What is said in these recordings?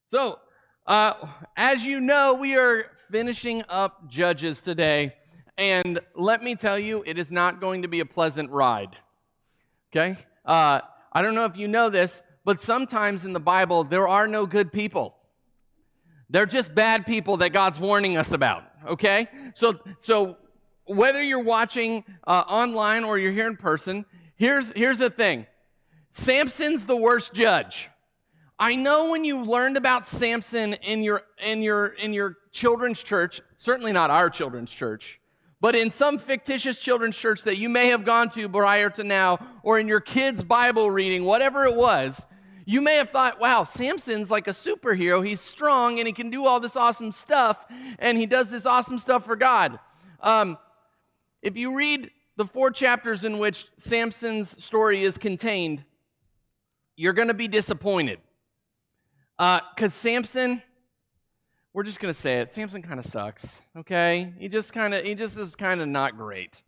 So, as you know, we are finishing up Judges today, and let me tell you, it is not going to be a pleasant ride, okay? I don't know if you know this, but sometimes in the Bible, there are no good people. They're just bad people that God's warning us about, okay? So whether you're watching online or you're here in person, here's the thing. Samson's the worst judge. I know when you learned about Samson in your children's church, certainly not our children's church, but in some fictitious children's church that you may have gone to prior to now, or in your kids' Bible reading, whatever it was, you may have thought, wow, Samson's like a superhero. He's strong and he can do all this awesome stuff, and he does this awesome stuff for God. If you read the 4 chapters in which Samson's story is contained, you're going to be disappointed. Because Samson, we're just going to say it, Samson kind of sucks, okay? He just is kind of not great.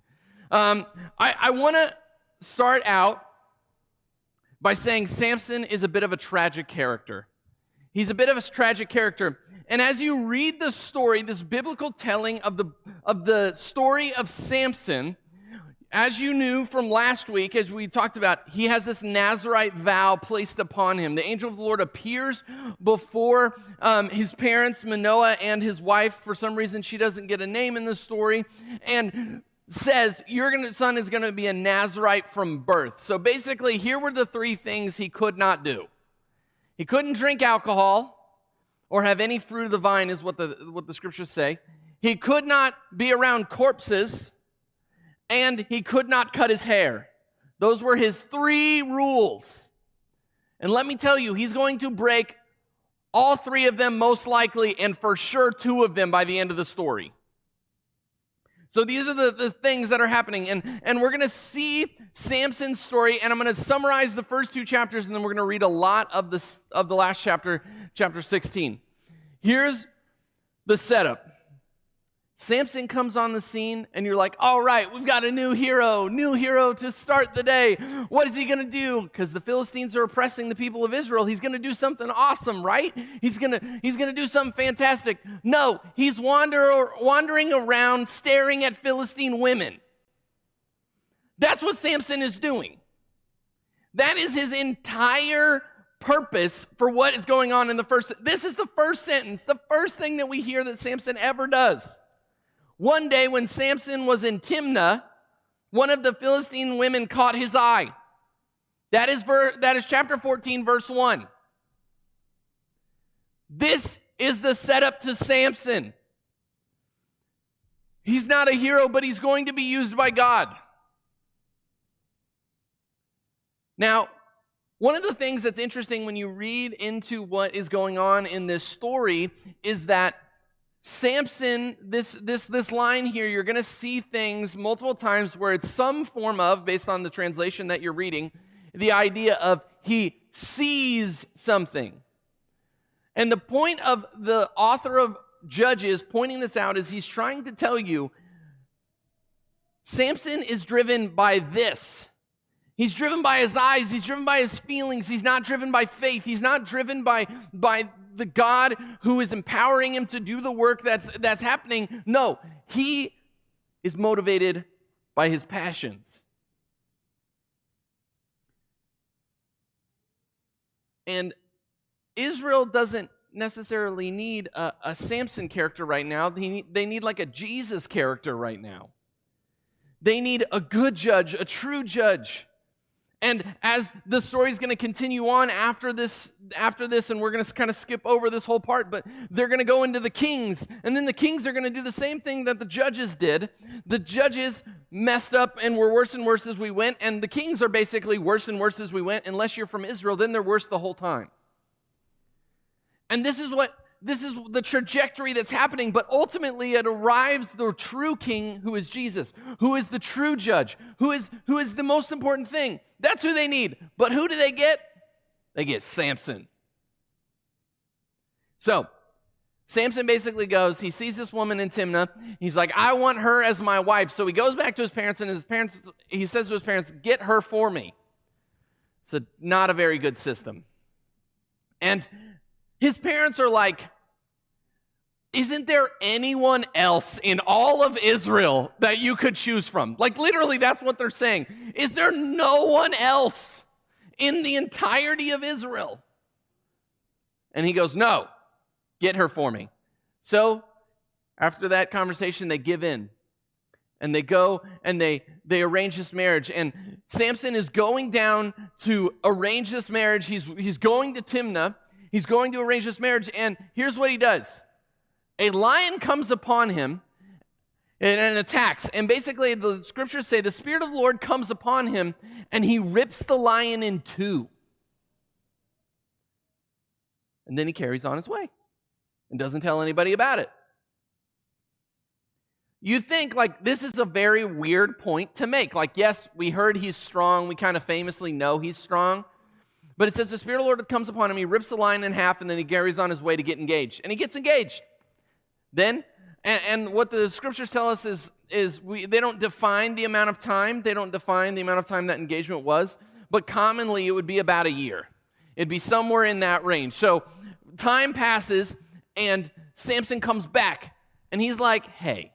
I want to start out by saying Samson is a bit of a tragic character. He's a bit of a tragic character. And as you read the story, this biblical telling of the story of Samson, as you knew from last week, as we talked about, he has this Nazirite vow placed upon him. The angel of the Lord appears before his parents, Manoah, and his wife. For some reason, she doesn't get a name in the story, and says, your son is going to be a Nazirite from birth. So basically, here were the 3 things he could not do. He couldn't drink alcohol or have any fruit of the vine, is what the scriptures say. He could not be around corpses, and he could not cut his hair. Those were his 3 rules. And let me tell you, he's going to break all 3 of them most likely, and for sure 2 of them by the end of the story. So these are the things that are happening. And we're going to see Samson's story, and I'm going to summarize the first 2 chapters, and then we're going to read a lot of the last chapter, chapter 16. Here's the setup. Samson comes on the scene, and you're like, all right, we've got a new hero to start the day. What is he going to do? Because the Philistines are oppressing the people of Israel. He's going to do something awesome, right? He's going to do something fantastic. No, he's wandering around staring at Philistine women. That's what Samson is doing. That is his entire purpose for what is going on in the first. This is the first sentence, the first thing that we hear that Samson ever does. One day when Samson was in Timnah, one of the Philistine women caught his eye. That is chapter 14, verse 1. This is the setup to Samson. He's not a hero, but he's going to be used by God. Now, one of the things that's interesting when you read into what is going on in this story is that Samson, this line here, you're going to see things multiple times where it's some form of, based on the translation that you're reading, the idea of he sees something. And the point of the author of Judges pointing this out is he's trying to tell you Samson is driven by this. He's driven by his eyes. He's driven by his feelings. He's not driven by faith. He's not driven by the God who is empowering him to do the work that's happening. No, he is motivated by his passions. And Israel doesn't necessarily need a Samson character right now. They need like a Jesus character right now. They need a good judge, a true judge. And as the story is going to continue on after this, and we're going to kind of skip over this whole part, but they're going to go into the kings, and then the kings are going to do the same thing that the judges did. The judges messed up and were worse and worse as we went, and the kings are basically worse and worse as we went. Unless you're from Israel, then they're worse the whole time. And this is the trajectory that's happening, but ultimately it arrives the true king, who is Jesus, who is the true judge, who is the most important thing. That's who they need. But who do they get? They get Samson. So, Samson basically goes, he sees this woman in Timnah. He's like, I want her as my wife. So he goes back to his parents, and he says to his parents, get her for me. It's not a very good system. And His parents are like, isn't there anyone else in all of Israel that you could choose from? Like, literally, that's what they're saying. Is there no one else in the entirety of Israel? And he goes, no, get her for me. So after that conversation, they give in. And they go and they arrange this marriage. And Samson is going down to arrange this marriage. He's going to Timnah. He's going to arrange this marriage. And here's what he does. A lion comes upon him and attacks. And basically, the scriptures say the Spirit of the Lord comes upon him and he rips the lion in two. And then he carries on his way and doesn't tell anybody about it. You think, like, this is a very weird point to make. Like, yes, we heard he's strong. We kind of famously know he's strong. But it says the Spirit of the Lord comes upon him. He rips the lion in half, and then he carries on his way to get engaged. And he gets engaged. Then, and what the scriptures tell us is they don't define the amount of time. They don't define the amount of time that engagement was. But commonly, it would be about a year. It'd be somewhere in that range. So time passes, and Samson comes back. And he's like, hey,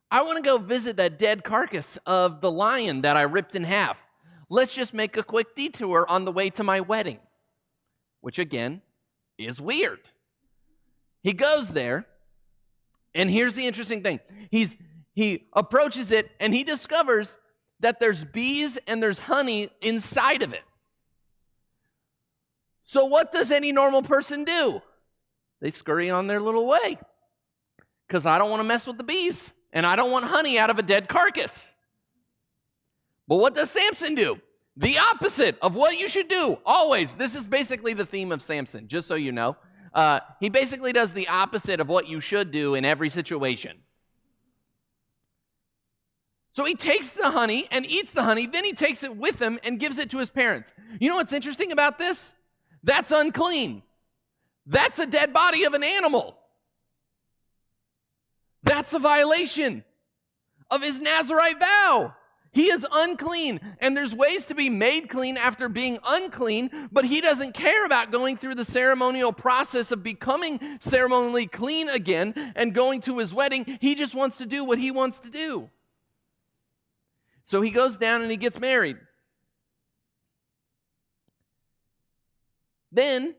I want to go visit that dead carcass of the lion that I ripped in half. Let's just make a quick detour on the way to my wedding, which again is weird. He goes there, and here's the interesting thing. He approaches it, and he discovers that there's bees and there's honey inside of it. So what does any normal person do? They scurry on their little way, because I don't want to mess with the bees. And I don't want honey out of a dead carcass. But what does Samson do? The opposite of what you should do, always. This is basically the theme of Samson, just so you know. He basically does the opposite of what you should do in every situation. So he takes the honey and eats the honey, then he takes it with him and gives it to his parents. You know what's interesting about this? That's unclean. That's a dead body of an animal. That's a violation of his Nazirite vow. He is unclean, and there's ways to be made clean after being unclean, but he doesn't care about going through the ceremonial process of becoming ceremonially clean again and going to his wedding. He just wants to do what he wants to do. So he goes down and he gets married. Then,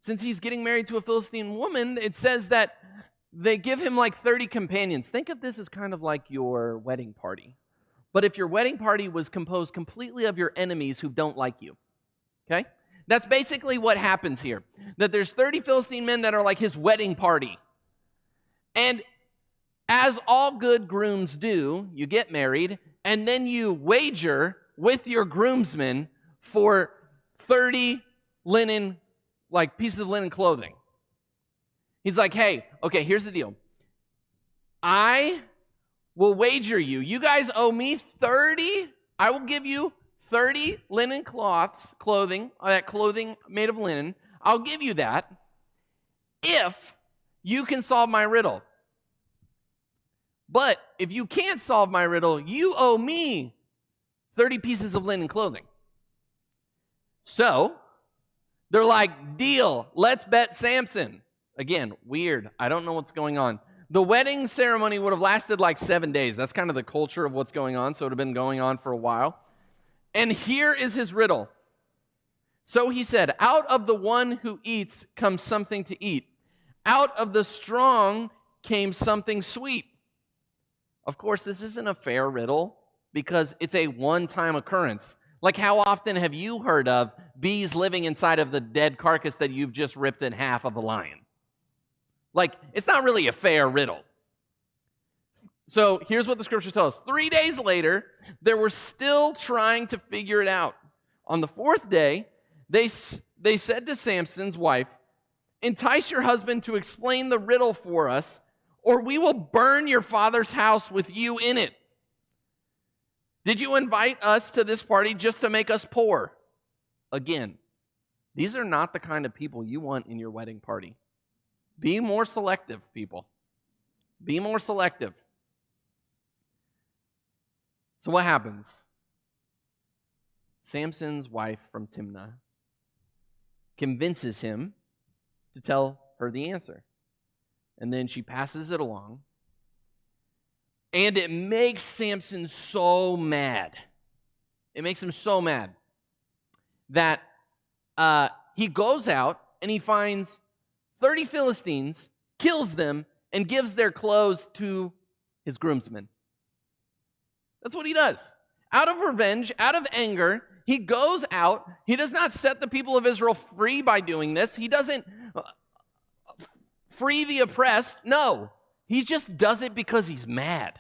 since he's getting married to a Philistine woman, it says that they give him like 30 companions. Think of this as kind of like your wedding party. But if your wedding party was composed completely of your enemies who don't like you, okay? That's basically what happens here. That there's 30 Philistine men that are like his wedding party. And as all good grooms do, you get married, and then you wager with your groomsmen for 30 linen, like pieces of linen clothing. He's like, hey, okay, here's the deal. I will wager you. You guys owe me 30. I will give you 30 linen clothing, that clothing made of linen. I'll give you that if you can solve my riddle. But if you can't solve my riddle, you owe me 30 pieces of linen clothing. So they're like, deal, let's bet Samson. Again, weird. I don't know what's going on. The wedding ceremony would have lasted like 7 days. That's kind of the culture of what's going on, so it would have been going on for a while. And here is his riddle. So he said, out of the one who eats comes something to eat. Out of the strong came something sweet. Of course, this isn't a fair riddle because it's a one-time occurrence. Like, how often have you heard of bees living inside of the dead carcass that you've just ripped in half of a lion? Like, it's not really a fair riddle. So here's what the scriptures tell us. 3 days later, they were still trying to figure it out. On the fourth day, they said to Samson's wife, entice your husband to explain the riddle for us, or we will burn your father's house with you in it. Did you invite us to this party just to make us poor? Again, these are not the kind of people you want in your wedding party. Be more selective, people. Be more selective. So what happens? Samson's wife from Timnah convinces him to tell her the answer. And then she passes it along. And it makes Samson so mad. It makes him so mad that he goes out and he finds 30 Philistines, kills them, and gives their clothes to his groomsmen. That's what he does. Out of revenge, out of anger, he goes out. He does not set the people of Israel free by doing this. He doesn't free the oppressed. No, he just does it because he's mad.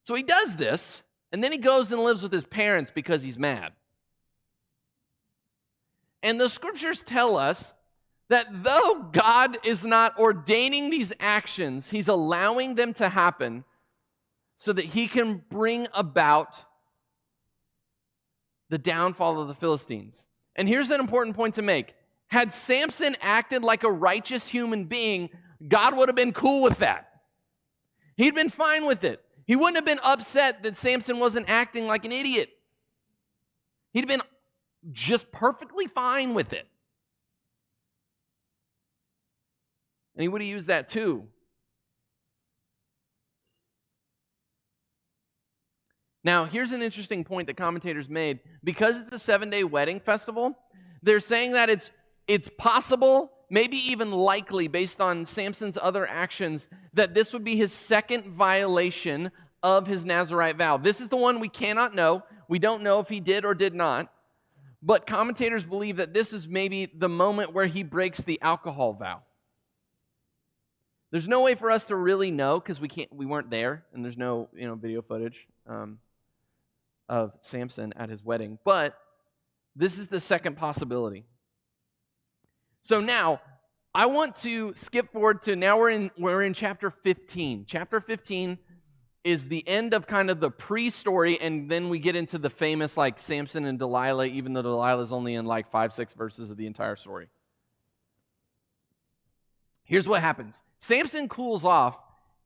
So he does this, and then he goes and lives with his parents because he's mad. And the scriptures tell us that though God is not ordaining these actions, he's allowing them to happen so that he can bring about the downfall of the Philistines. And here's an important point to make. Had Samson acted like a righteous human being, God would have been cool with that. He'd been fine with it. He wouldn't have been upset that Samson wasn't acting like an idiot. He'd been just perfectly fine with it. And he would have used that too. Now, here's an interesting point that commentators made. Because it's a 7-day wedding festival, they're saying that it's possible, maybe even likely, based on Samson's other actions, that this would be his second violation of his Nazirite vow. This is the one we cannot know. We don't know if he did or did not. But commentators believe that this is maybe the moment where he breaks the alcohol vow. There's no way for us to really know because we weren't there, and there's no video footage of Samson at his wedding. But this is the second possibility. So now I want to skip forward to now we're in chapter 15. Chapter 15 is the end of kind of the pre-story, and then we get into the famous like Samson and Delilah, even though Delilah is only in like 5-6 verses of the entire story. Here's what happens. Samson cools off,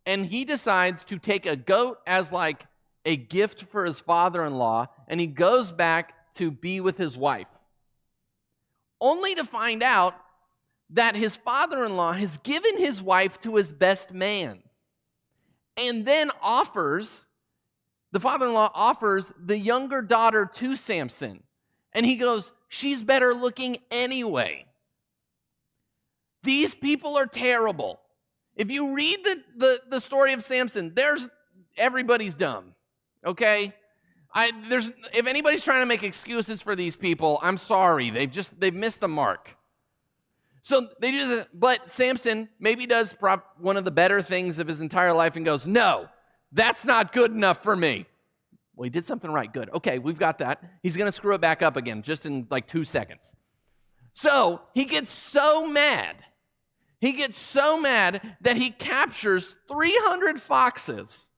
and he decides to take a goat as like a gift for his father-in-law, and he goes back to be with his wife. Only to find out that his father-in-law has given his wife to his best man. And then the father-in-law offers the younger daughter to Samson. And he goes, she's better looking anyway. These people are terrible. If you read the story of Samson, everybody's dumb. Okay? If anybody's trying to make excuses for these people, I'm sorry. They've missed the mark. So they do this, but Samson maybe does one of the better things of his entire life and goes, no, that's not good enough for me. Well, he did something right. Good. Okay, we've got that. He's going to screw it back up again just in like 2 seconds. So he gets so mad. He gets so mad that he captures 300 foxes,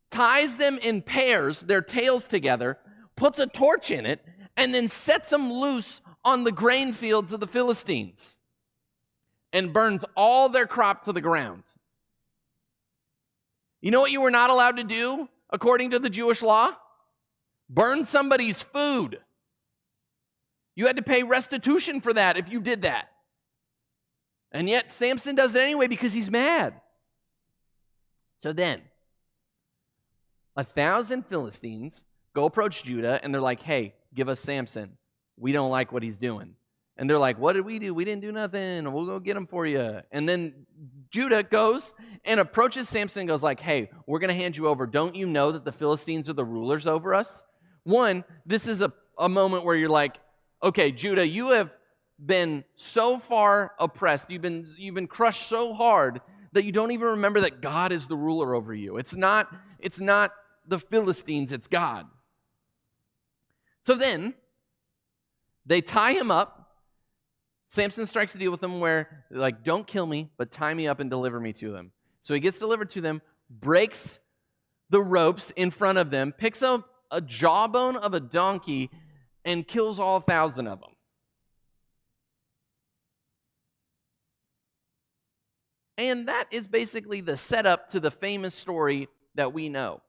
ties them in pairs, their tails together, puts a torch in it, and then sets them loose on the grain fields of the Philistines and burns all their crop to the ground. You know what you were not allowed to do according to the Jewish law? Burn somebody's food. You had to pay restitution for that if you did that. And yet Samson does it anyway because he's mad. So then, 1,000 Philistines go approach Judah and they're like, hey, give us Samson. We don't like what he's doing. And they're like, what did we do? We didn't do nothing. We'll go get him for you. And then Judah goes and approaches Samson and goes like, hey, we're going to hand you over. Don't you know that the Philistines are the rulers over us? One, this is a moment where you're like, okay, Judah, you have been so far oppressed. You've been crushed so hard that you don't even remember that God is the ruler over you. It's not the Philistines, it's God. So then, they tie him up. Samson strikes a deal with them where they're like, don't kill me, but tie me up and deliver me to them. So he gets delivered to them, breaks the ropes in front of them, picks up a jawbone of a donkey, and kills all 1,000 of them. And that is basically the setup to the famous story that we know.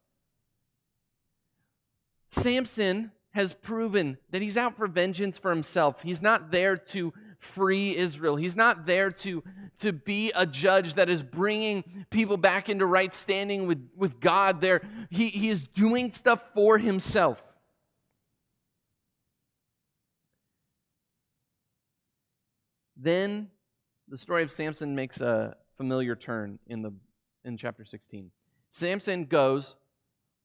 Samson has proven that he's out for vengeance for himself. He's not there to free Israel. He's not there to be a judge that is bringing people back into right standing with God. There, he is doing stuff for himself. Then the story of Samson makes a familiar turn in chapter 16. Samson goes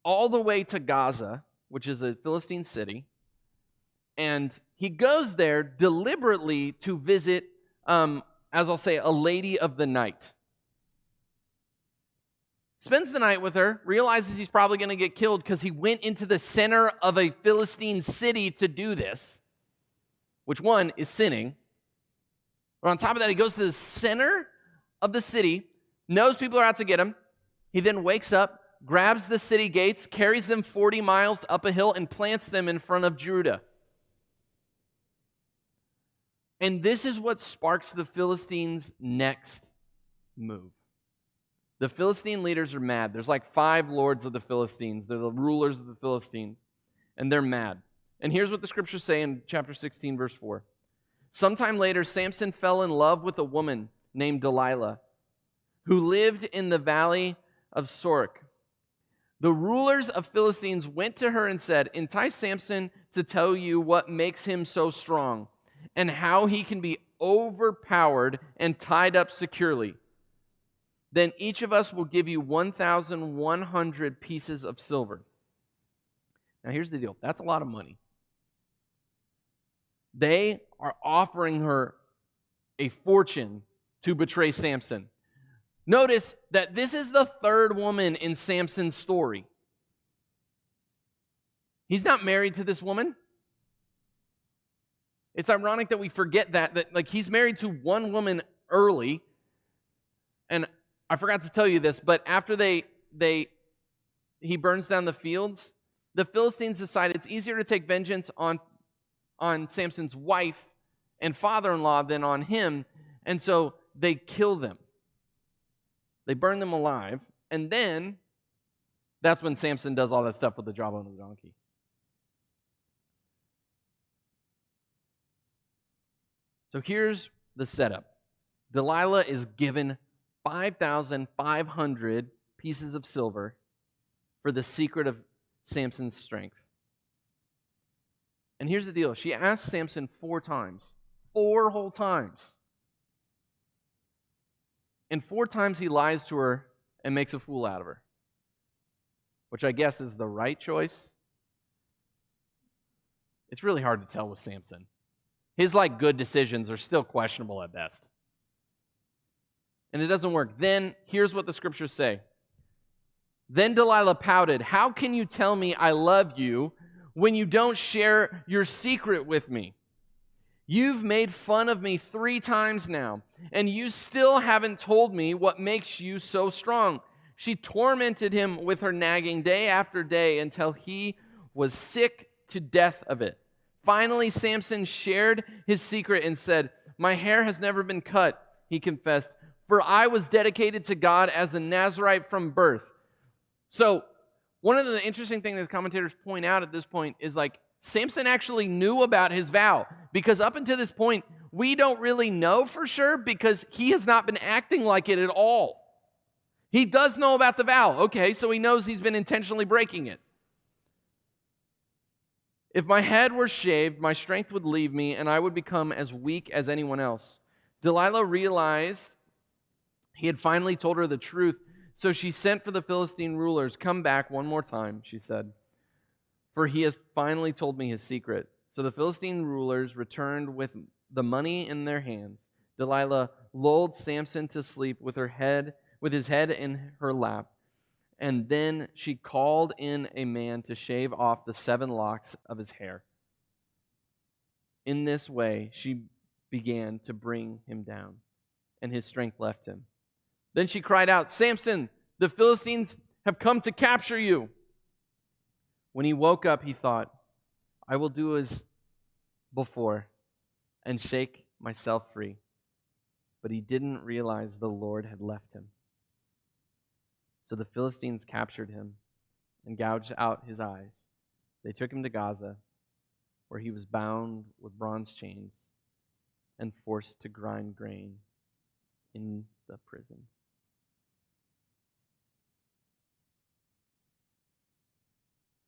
all the way to Gaza, which is a Philistine city, and he goes there deliberately to visit, as I'll say, a lady of the night. Spends the night with her, realizes he's probably going to get killed because he went into the center of a Philistine city to do this, which one is sinning. But on top of that, he goes to the center of the city, knows people are out to get him. He then wakes up, grabs the city gates, carries them 40 miles up a hill, and plants them in front of Judah. And this is what sparks the Philistines' next move. The Philistine leaders are mad. There's like 5 lords of the Philistines. They're the rulers of the Philistines, and they're mad. And here's what the scriptures say in chapter 16, verse 4. Sometime later, Samson fell in love with a woman named Delilah, who lived in the valley of Sorek. The rulers of Philistines went to her and said, "Entice Samson to tell you what makes him so strong and how he can be overpowered and tied up securely. Then each of us will give you 1,100 pieces of silver." Now here's the deal. That's a lot of money. They are offering her a fortune to betray Samson. Notice that this is the 3rd woman in Samson's story. He's not married to this woman. It's ironic that we forget that like he's married to one woman early. And I forgot to tell you this, but after he burns down the fields, the Philistines decide it's easier to take vengeance on Samson's wife and father-in-law than on him, and so they kill them. They burn them alive, and then that's when Samson does all that stuff with the jawbone of the donkey. So here's the setup. Delilah is given 5,500 pieces of silver for the secret of Samson's strength. And here's the deal. She asks Samson 4 times. 4 whole times. And 4 times he lies to her and makes a fool out of her, which I guess is the right choice. It's really hard to tell with Samson. His good decisions are still questionable at best. And it doesn't work. Then, here's what the scriptures say. Then Delilah pouted, "How can you tell me I love you when you don't share your secret with me? You've made fun of me 3 times now, and you still haven't told me what makes you so strong." She tormented him with her nagging day after day until he was sick to death of it. Finally, Samson shared his secret and said, "My hair has never been cut," he confessed, "for I was dedicated to God as a Nazirite from birth." So, one of the interesting things that commentators point out at this point is Samson actually knew about his vow, because up until this point, we don't really know for sure because he has not been acting like it at all. He does know about the vow. Okay, so he knows he's been intentionally breaking it. "If my head were shaved, my strength would leave me, and I would become as weak as anyone else." Delilah realized he had finally told her the truth, so she sent for the Philistine rulers. "Come back one more time," she said, "for he has finally told me his secret." So the Philistine rulers returned with the money in their hands. Delilah lulled Samson to sleep with his head in her lap, and then she called in a man to shave off the 7 locks of his hair. In this way, she began to bring him down, and his strength left him. Then she cried out, "Samson, the Philistines have come to capture you." When he woke up, he thought, "I will do as before and shake myself free." But he didn't realize the Lord had left him. So the Philistines captured him and gouged out his eyes. They took him to Gaza where he was bound with bronze chains and forced to grind grain in the prison.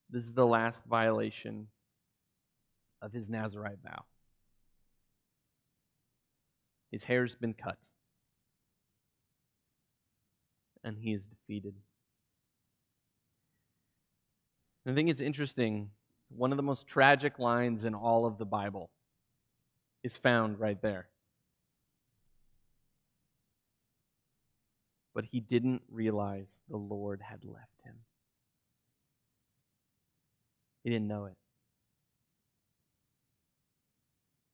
This is the last violation of his Nazirite vow. His hair's been cut, and he is defeated. I think it's interesting, one of the most tragic lines in all of the Bible is found right there. But he didn't realize the Lord had left him. He didn't know it.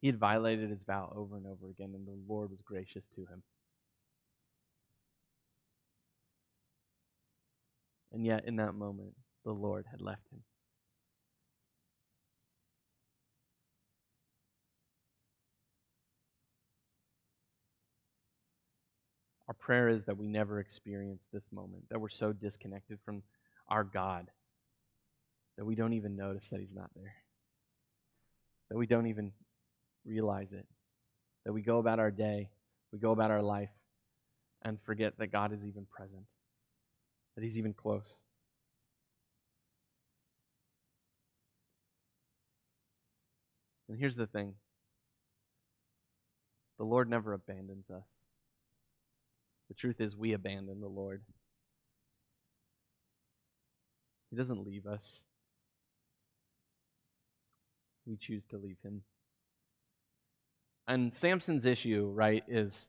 He had violated his vow over and over again, and the Lord was gracious to him. And yet, in that moment, the Lord had left him. Our prayer is that we never experience this moment, that we're so disconnected from our God that we don't even notice that he's not there, that we don't even realize it, that we go about our day, we go about our life, and forget that God is even present, that he's even close. And here's the thing. The Lord never abandons us. The truth is, we abandon the Lord. He doesn't leave us. We choose to leave him. And Samson's issue, right, is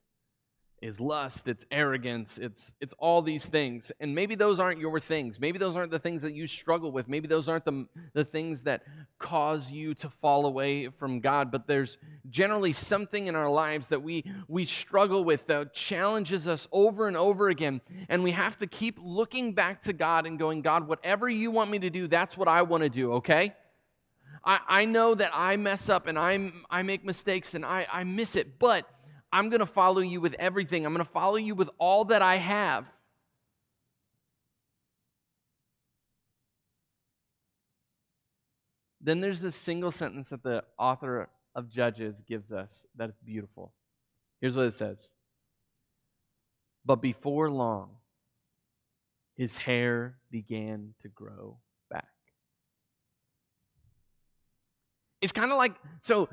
lust, it's arrogance, it's all these things. And maybe those aren't your things. Maybe those aren't the things that you struggle with. Maybe those aren't the things that cause you to fall away from God. But there's generally something in our lives that we struggle with that challenges us over and over again. And we have to keep looking back to God and going, God, whatever you want me to do, that's what I want to do, okay? I know that I mess up and I make mistakes and I miss it, but I'm going to follow you with everything. I'm going to follow you with all that I have. Then there's this single sentence that the author of Judges gives us that is beautiful. Here's what it says. But before long, his hair began to grow back. It's kind of like, so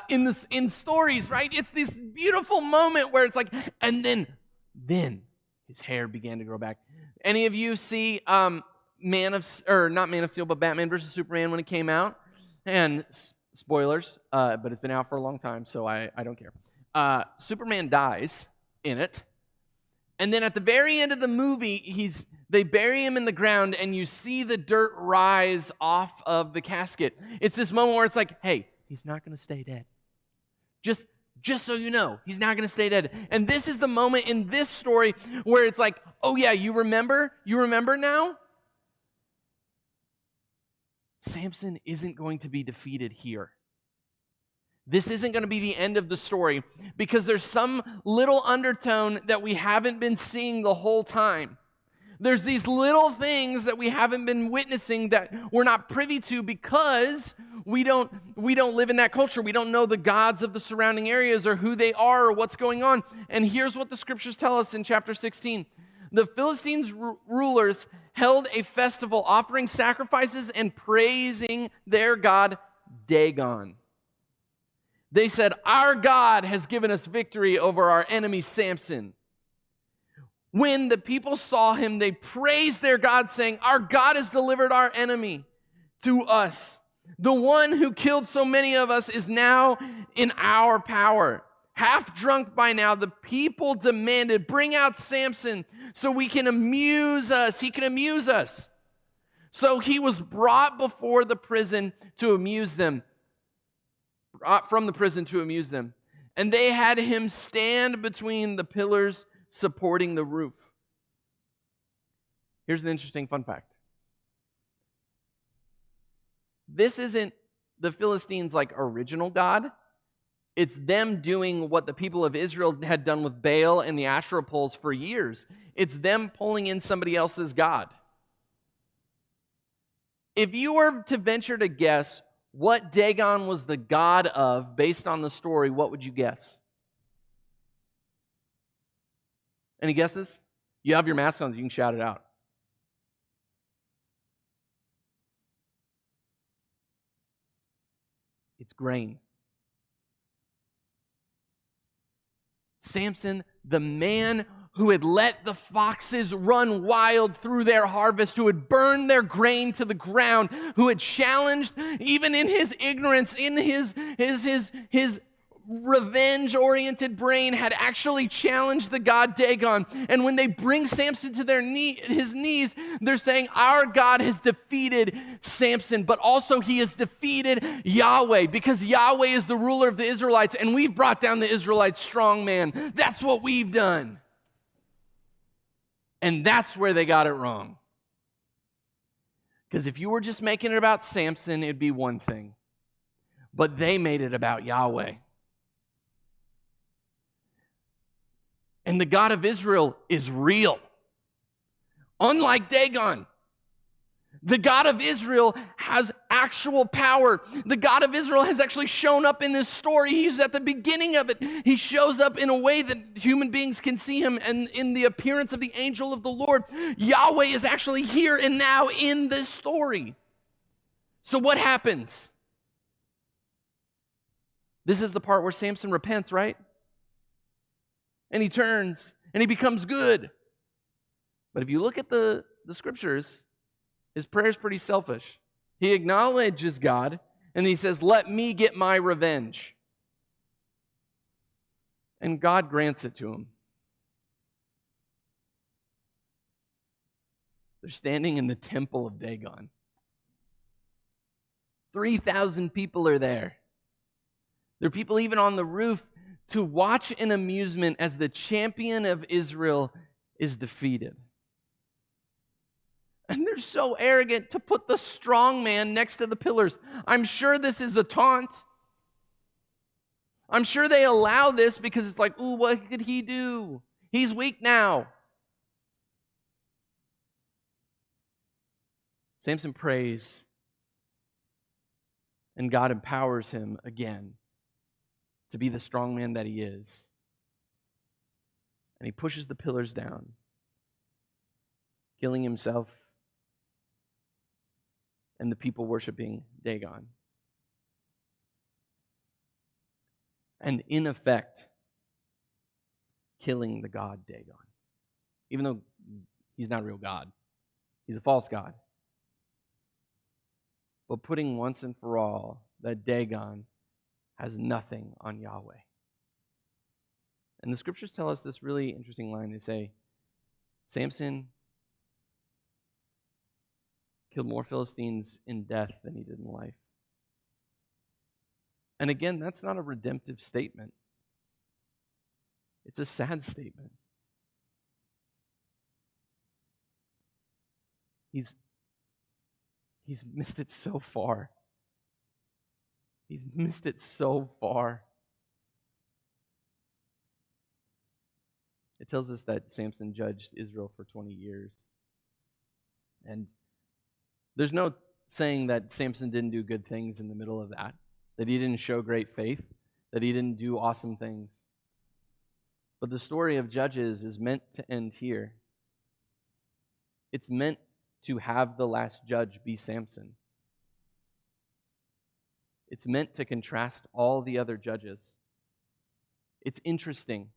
in stories, right? It's this beautiful moment where it's like, and then his hair began to grow back. Any of you see not Man of Steel, but Batman versus Superman when it came out? And spoilers, but it's been out for a long time, so I don't care. Superman dies in it. And then at the very end of the movie, they bury him in the ground, and you see the dirt rise off of the casket. It's this moment where it's like, hey, he's not going to stay dead. Just so you know, he's not going to stay dead. And this is the moment in this story where it's like, oh yeah, you remember? You remember now? Samson isn't going to be defeated here. This isn't going to be the end of the story because there's some little undertone that we haven't been seeing the whole time. There's these little things that we haven't been witnessing that we're not privy to because we don't live in that culture. We don't know the gods of the surrounding areas or who they are or what's going on. And here's what the scriptures tell us in chapter 16. The Philistines' rulers held a festival offering sacrifices and praising their god Dagon. They said, our God has given us victory over our enemy Samson. When the people saw him, they praised their God, saying, our God has delivered our enemy to us. The one who killed so many of us is now in our power. Half drunk by now, the people demanded, bring out Samson so we can amuse us. He can amuse us. So he was brought before the prison to amuse them. From the prison to amuse them. And they had him stand between the pillars supporting the roof. Here's an interesting fun fact. This isn't the Philistines' original god. It's them doing what the people of Israel had done with Baal and the Asherah poles for years. It's them pulling in somebody else's god. If you were to venture to guess what Dagon was the god of, based on the story, what would you guess? Any guesses? You have your mask on, so you can shout it out. It's grain. Samson, the man who had let the foxes run wild through their harvest, who had burned their grain to the ground, who had challenged, even in his ignorance, in his revenge-oriented brain, had actually challenged the god Dagon. And when they bring Samson to his knees, they're saying, our God has defeated Samson, but also he has defeated Yahweh, because Yahweh is the ruler of the Israelites, and we've brought down the Israelites strong man. That's what we've done. And that's where they got it wrong. Because if you were just making it about Samson, it'd be one thing. But they made it about Yahweh. And the God of Israel is real. Unlike Dagon, the God of Israel has actual power. The God of Israel has actually shown up in this story. He's at the beginning of it. He shows up in a way that human beings can see him, and in the appearance of the angel of the Lord. Yahweh is actually here and now in this story. So what happens? This is the part where Samson repents, right? And he turns, and he becomes good. But if you look at the scriptures, his prayer is pretty selfish. He acknowledges God, and he says, let me get my revenge. And God grants it to him. They're standing in the temple of Dagon. 3,000 people are there. There are people even on the roof to watch in amusement as the champion of Israel is defeated. And they're so arrogant to put the strong man next to the pillars. I'm sure this is a taunt. I'm sure they allow this because it's like, ooh, what could he do? He's weak now. Samson prays, and God empowers him again to be the strong man that he is. And he pushes the pillars down, killing himself and the people worshiping Dagon. And in effect, killing the god Dagon. Even though he's not a real god. He's a false god. But putting once and for all that Dagon has nothing on Yahweh. And the scriptures tell us this really interesting line. They say, Samson killed more Philistines in death than he did in life. And again, that's not a redemptive statement. It's a sad statement. He's missed it so far. He's missed it so far. It tells us that Samson judged Israel for 20 years. And there's no saying that Samson didn't do good things in the middle of that he didn't show great faith, that he didn't do awesome things. But the story of Judges is meant to end here. It's meant to have the last judge be Samson. It's meant to contrast all the other judges. It's interesting.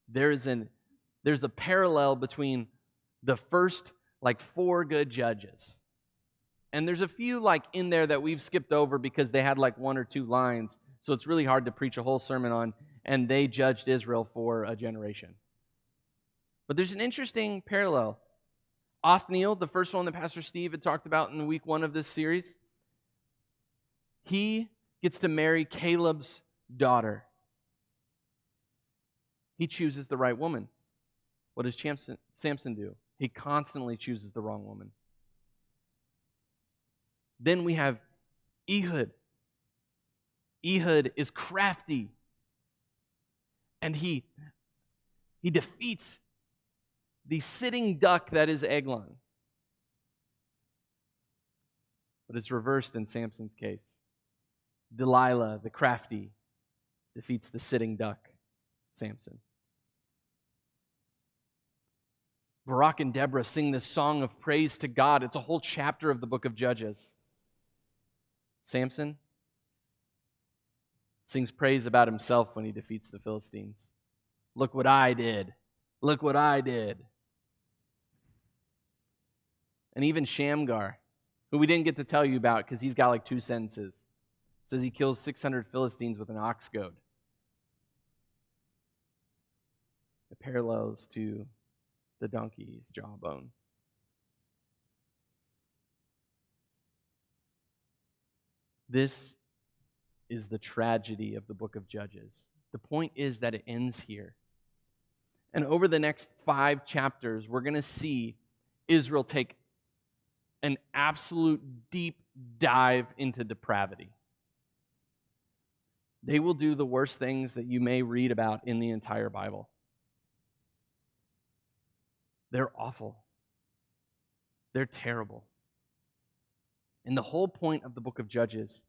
There's a parallel between the first 4 good judges. And there's a few in there that we've skipped over because they had 1 or 2 lines. So it's really hard to preach a whole sermon on, and they judged Israel for a generation. But there's an interesting parallel. Othniel, the first one that Pastor Steve had talked about in week 1 of this series, he gets to marry Caleb's daughter. He chooses the right woman. What does Samson do? He constantly chooses the wrong woman. Then we have Ehud. Ehud is crafty. And he defeats the sitting duck that is Eglon. But it's reversed in Samson's case. Delilah, the crafty, defeats the sitting duck, Samson. Barak and Deborah sing this song of praise to God. It's a whole chapter of the book of Judges. Samson sings praise about himself when he defeats the Philistines. Look what I did. Look what I did. And even Shamgar, who we didn't get to tell you about because he's got like 2 sentences, says he kills 600 Philistines with an ox goad. It parallels to the donkey's jawbone. This is the tragedy of the book of Judges. The point is that it ends here. And over the next 5 chapters, we're going to see Israel take an absolute deep dive into depravity. They will do the worst things that you may read about in the entire Bible. They're awful. They're terrible. And the whole point of the book of Judges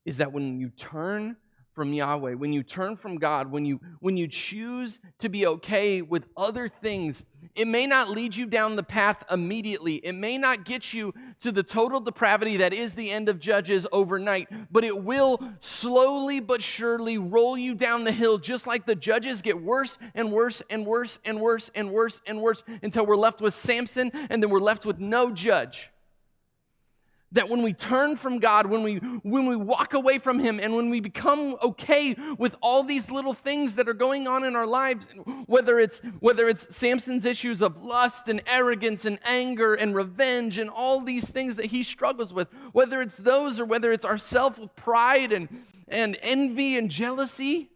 is that when you turn from Yahweh, when you turn from God, when you choose to be okay with other things, it may not lead you down the path immediately. It may not get you to the total depravity that is the end of Judges overnight, but it will slowly but surely roll you down the hill, just like the Judges get worse and worse and worse and worse and worse and worse until we're left with Samson, and then we're left with no judge. That when we turn from God, when we walk away from Him, and when we become okay with all these little things that are going on in our lives, whether it's Samson's issues of lust and arrogance and anger and revenge and all these things that he struggles with, whether it's those or whether it's ourself with pride and envy and jealousy,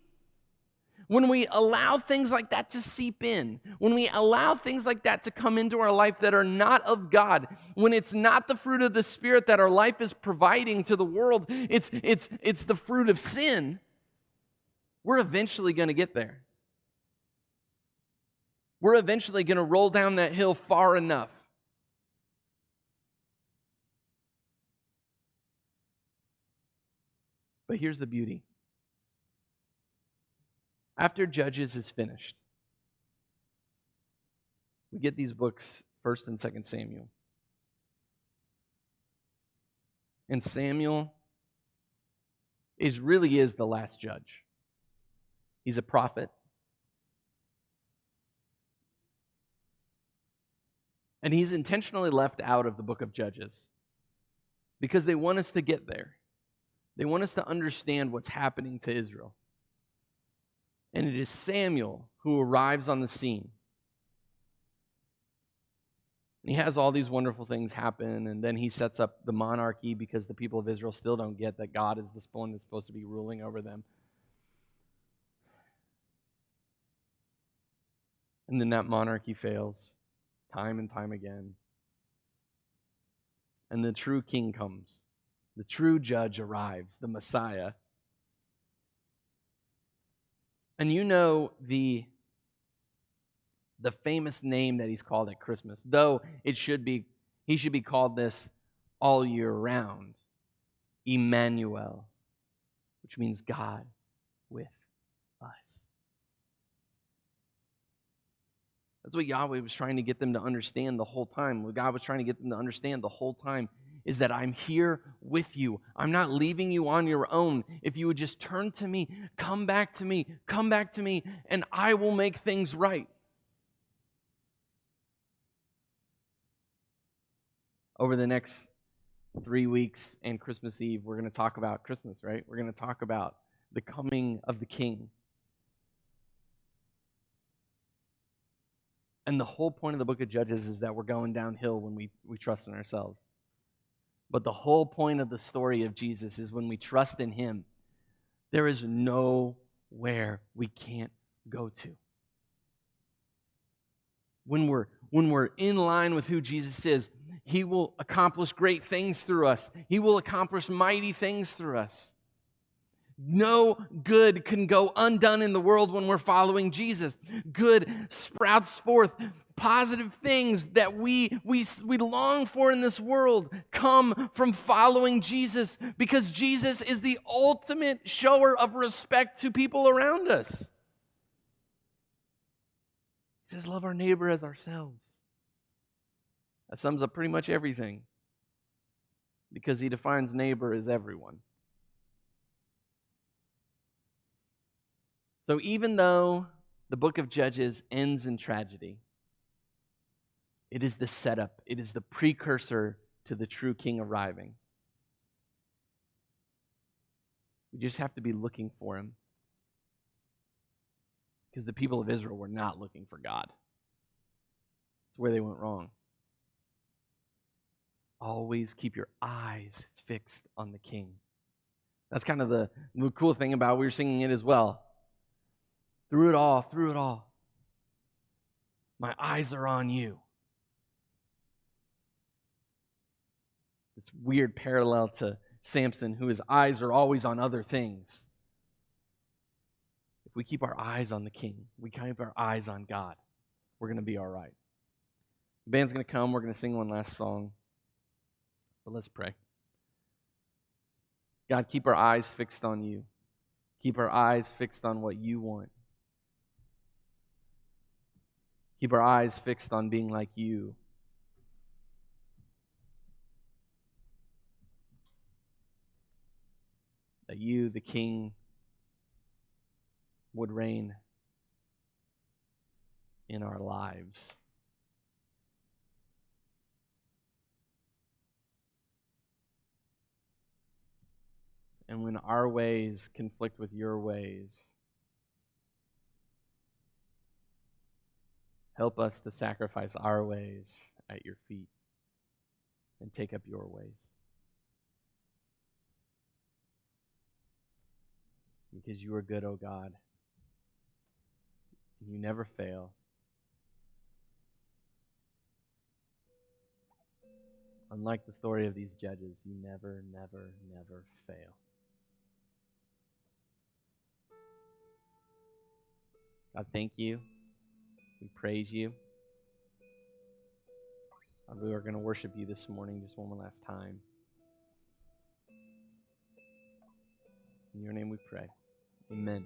when we allow things like that to seep in, when we allow things like that to come into our life that are not of God, when it's not the fruit of the Spirit that our life is providing to the world, it's the fruit of sin, we're eventually going to get there. We're eventually going to roll down that hill far enough. But here's the beauty. After Judges is finished, we get these books, 1st and 2nd Samuel. And Samuel really is the last judge. He's a prophet. And he's intentionally left out of the book of Judges because they want us to get there. They want us to understand what's happening to Israel. And it is Samuel who arrives on the scene. And he has all these wonderful things happen, and then he sets up the monarchy because the people of Israel still don't get that God is the one that's supposed to be ruling over them. And then that monarchy fails time and time again. And the true king comes. The true judge arrives, the Messiah. And you know the famous name that he's called at Christmas, though he should be called this all year round. Emmanuel, which means God with us. That's what Yahweh was trying to get them to understand the whole time. What God was trying to get them to understand the whole time is that I'm here with you. I'm not leaving you on your own. If you would just turn to me, come back to me, and I will make things right. Over the next 3 weeks and Christmas Eve, we're going to talk about Christmas, right? We're going to talk about the coming of the King. And the whole point of the book of Judges is that we're going downhill when we trust in ourselves. But the whole point of the story of Jesus is when we trust in Him, there is nowhere we can't go to. When we're in line with who Jesus is, He will accomplish great things through us. He will accomplish mighty things through us. No good can go undone in the world when we're following Jesus. Good sprouts forth. positive things that we long for in this world come from following Jesus, because Jesus is the ultimate shower of respect to people around us. He says, love our neighbor as ourselves. That sums up pretty much everything, because he defines neighbor as everyone. So even though the book of Judges ends in tragedy, it is the setup, it is the precursor to the true king arriving. We just have to be looking for him, because the people of Israel were not looking for God. It's where they went wrong. Always keep your eyes fixed on the king. That's kind of the cool thing about, we were singing it as well. Through it all, my eyes are on you. It's weird parallel to Samson, whose eyes are always on other things. If we keep our eyes on the king, we keep our eyes on God, we're going to be all right. The band's going to come. We're going to sing one last song. But let's pray. God, keep our eyes fixed on you. Keep our eyes fixed on what you want. Keep our eyes fixed on being like you. That you, the King, would reign in our lives. And when our ways conflict with your ways, help us to sacrifice our ways at your feet and take up your ways. Because you are good, O God. And you never fail. Unlike the story of these judges, you never, never, never fail. God, thank you. We praise you. God, we are going to worship you this morning just one last time. In your name we pray. Amen.